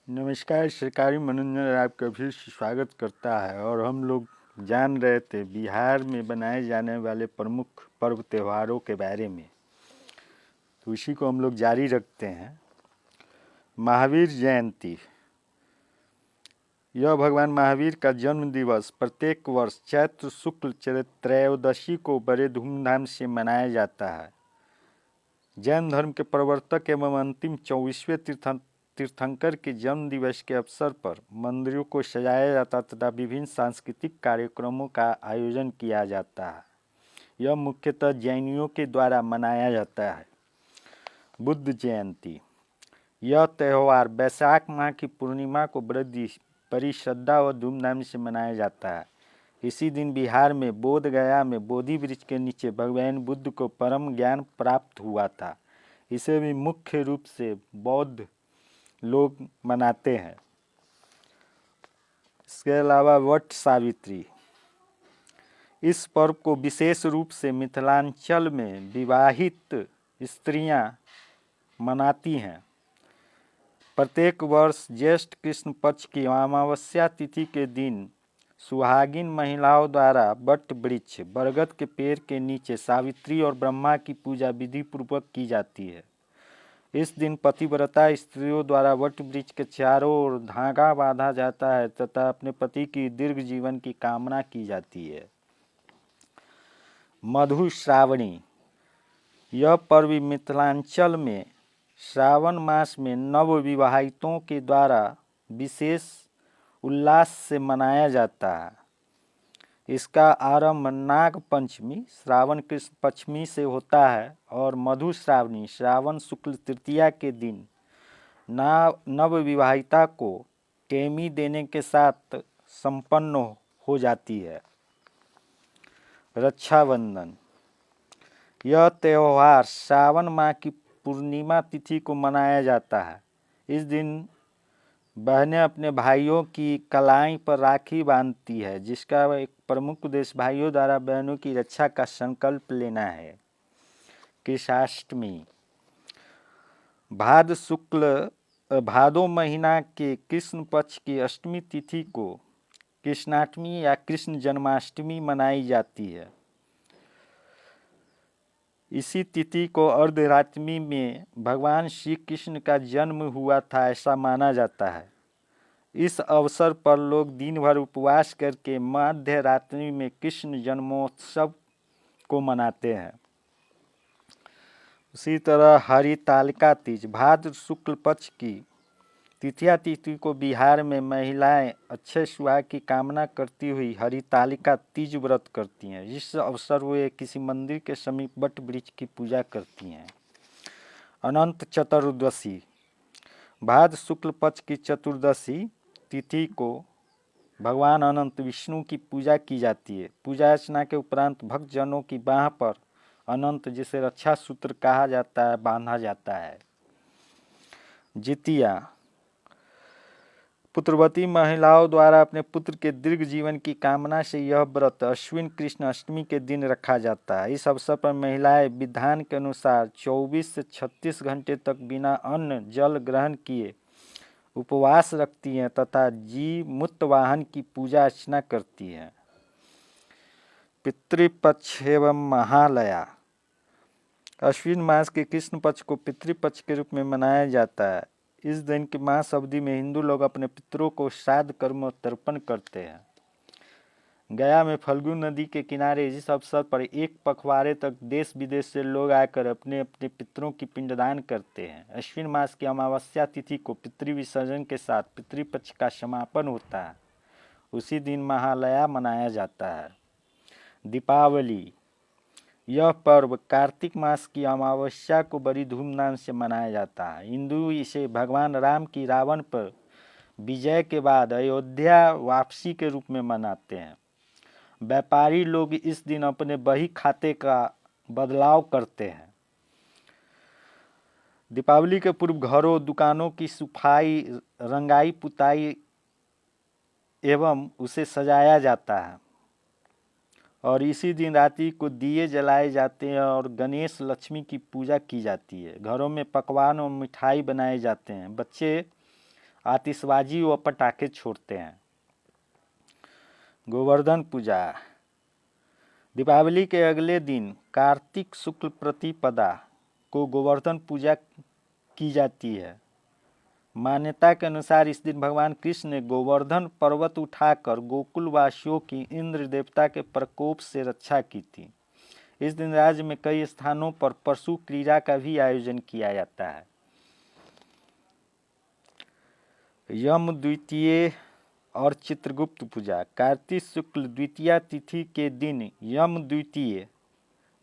नमस्कार। सरकारी मनोरंजन आपका फिर से स्वागत करता है। और हम लोग जान रहे थे बिहार में बनाए जाने वाले प्रमुख पर्व त्योहारों के बारे में, तो उसी को हम लोग जारी रखते हैं। महावीर जयंती, यह भगवान महावीर का जन्म दिवस प्रत्येक वर्ष चैत्र शुक्ल त्रयोदशी को बड़े धूमधाम से मनाया जाता है। जैन धर्म के प्रवर्तक एवं अंतिम 24वें तीर्थंकर के जन्म दिवस के अवसर पर मंदिरों को सजाया जाता तथा विभिन्न सांस्कृतिक कार्यक्रमों का आयोजन किया जाता है। यह मुख्यतः जैनियों के द्वारा मनाया जाता है। बुद्ध जयंती, यह त्यौहार वैशाख माह की पूर्णिमा को बड़ी श्रद्धा व धूमधाम से मनाया जाता है। इसी दिन बिहार में बोध गया में बोधि वृक्ष के नीचे भगवान बुद्ध को परम ज्ञान प्राप्त हुआ था। इसे भी मुख्य रूप से बौद्ध लोग मनाते हैं। इसके अलावा वट सावित्री, इस पर्व को विशेष रूप से मिथिलांचल में विवाहित स्त्रियां मनाती हैं। प्रत्येक वर्ष ज्येष्ठ कृष्ण पक्ष की अमावस्या तिथि के दिन सुहागिन महिलाओं द्वारा वट वृक्ष बरगद के पेड़ के नीचे सावित्री और ब्रह्मा की पूजा विधि पूर्वक की जाती है। इस दिन पतिव्रता स्त्रियों द्वारा वट वृक्ष के चारों ओर धागा बांधा जाता है तथा अपने पति की दीर्घ जीवन की कामना की जाती है। मधु श्रावणी, यह पर्व मिथिलांचल में श्रावण मास में नव विवाहितों के द्वारा विशेष उल्लास से मनाया जाता है। इसका आरंभ नाग पंचमी श्रावण कृष्ण पक्षमी से होता है और मधु श्रावणी श्रावण शुक्ल तृतीया के दिन नव विवाहिता को टेमी देने के साथ संपन्न हो जाती है। रक्षाबंधन, यह त्यौहार श्रावण माह की पूर्णिमा तिथि को मनाया जाता है। इस दिन बहनें अपने भाइयों की कलाई पर राखी बांधती है, जिसका एक प्रमुख उद्देश्य भाइयों द्वारा बहनों की रक्षा का संकल्प लेना है। कृष्णाष्टमी, भादो महीना के कृष्ण पक्ष की अष्टमी तिथि को कृष्णाष्टमी या कृष्ण जन्माष्टमी मनाई जाती है। इसी तिथि को अर्धरात्रि में भगवान श्री कृष्ण का जन्म हुआ था ऐसा माना जाता है। इस अवसर पर लोग दिन भर उपवास करके मध्य रात्रि में कृष्ण जन्मोत्सव को मनाते हैं। उसी तरह हरितालिका तीज, भाद्र शुक्ल पक्ष की तृतीया तिथि को बिहार में महिलाएं अच्छे सुहाग की कामना करती हुई हरितालिका तीज व्रत करती हैं। इस अवसर वे किसी मंदिर के समीप वट वृक्ष की पूजा करती हैं। अनंत चतुर्दशी, भाद्र शुक्ल पक्ष की चतुर्दशी तिथि को भगवान अनंत विष्णु की पूजा की जाती है। पूजा अर्चना के उपरांत भक्तजनों की बाह पर अनंत, जिसे रक्षा सूत्र कहा जाता है, बांधा जाता है। जितिया, पुत्रवती महिलाओं द्वारा अपने पुत्र के दीर्घ जीवन की कामना से यह व्रत अश्विन कृष्ण अष्टमी के दिन रखा जाता है। इस अवसर पर महिलाएं विधान के अनुसार 24 से 36 घंटे तक बिना अन्न जल ग्रहण किए उपवास रखती हैं तथा जीमूतवाहन की पूजा अर्चना करती हैं। पितृपक्ष एवं महालया, अश्विन मास के कृष्ण पक्ष को पितृपक्ष के रूप में मनाया जाता है। इस दिन की मास अवधि में हिंदू लोग अपने पितरों को श्राद्ध कर्म और तर्पण करते हैं। गया में फल्गु नदी के किनारे इस अवसर पर एक पखवाड़े तक देश विदेश से लोग आकर अपने अपने पितरों की पिंडदान करते हैं। अश्विन मास की अमावस्या तिथि को पितृ विसर्जन के साथ पितृपक्ष का समापन होता है। उसी दिन महालया मनाया जाता है। दीपावली, यह पर्व कार्तिक मास की अमावस्या को बड़ी धूमधाम से मनाया जाता है। हिंदू इसे भगवान राम की रावण पर विजय के बाद अयोध्या वापसी के रूप में मनाते हैं। व्यापारी लोग इस दिन अपने बही खाते का बदलाव करते हैं। दीपावली के पूर्व घरों दुकानों की सफाई, रंगाई पुताई एवं उसे सजाया जाता है और इसी दिन रात्रि को दिए जलाए जाते हैं और गणेश लक्ष्मी की पूजा की जाती है। घरों में पकवान और मिठाई बनाए जाते हैं। बच्चे आतिशबाजी व पटाखे छोड़ते हैं। गोवर्धन पूजा। दीपावली के अगले दिन कार्तिक शुक्ल प्रतिपदा को गोवर्धन पूजा की जाती है। मान्यता के अनुसार इस दिन भगवान कृष्ण ने गोवर्धन पर्वत उठाकर गोकुल वासियों की इंद्र देवता के प्रकोप से रक्षा की थी। इस दिन राज्य में कई स्थानों पर पशु क्रीड़ा का भी आयोजन किया जाता है। यम द्वितीय और चित्रगुप्त पूजा। कार्तिक शुक्ल द्वितीया तिथि के दिन यम द्वितीय,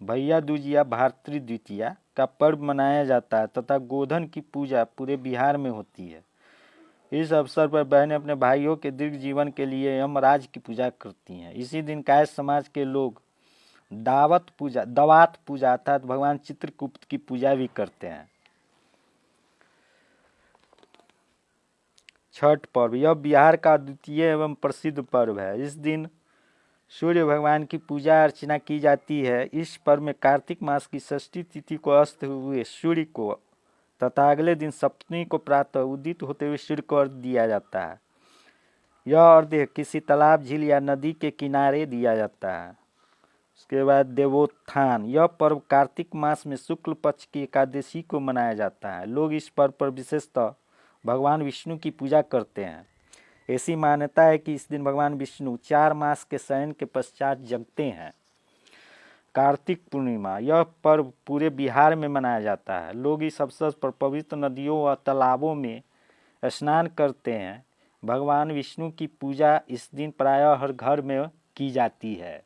भैया दूजिया, भारतरी द्वितीया का पर्व मनाया जाता है तथा गोधन की पूजा पूरे बिहार में होती है। इस अवसर पर बहनें अपने भाइयों के दीर्घ जीवन के लिए यमराज की पूजा करती हैं। इसी दिन कायस्थ समाज के लोग दावत पूजा अर्थात भगवान चित्रगुप्त की पूजा भी करते हैं। छठ पर्व। यह बिहार का द्वितीय एवं प्रसिद्ध पर्व है। इस दिन सूर्य भगवान की पूजा अर्चना की जाती है। इस पर्व में कार्तिक मास की षष्ठी तिथि को अस्त हुए सूर्य को तथा अगले दिन सप्तमी को प्रातः उदित होते हुए सूर्य को अर्घ्य दिया जाता है। यह अर्घ्य किसी तालाब, झील या नदी के किनारे दिया जाता है। उसके बाद देवोत्थान। यह पर्व कार्तिक मास में शुक्ल पक्ष की एकादशी को मनाया जाता है। लोग इस पर्व पर विशेषतः भगवान विष्णु की पूजा करते हैं। ऐसी मान्यता है कि इस दिन भगवान विष्णु 4 मास के शयन के पश्चात जगते हैं। कार्तिक पूर्णिमा। यह पर्व पूरे बिहार में मनाया जाता है। लोग इस अवसर पर पवित्र नदियों व तालाबों में स्नान करते हैं। भगवान विष्णु की पूजा इस दिन प्रायः हर घर में की जाती है।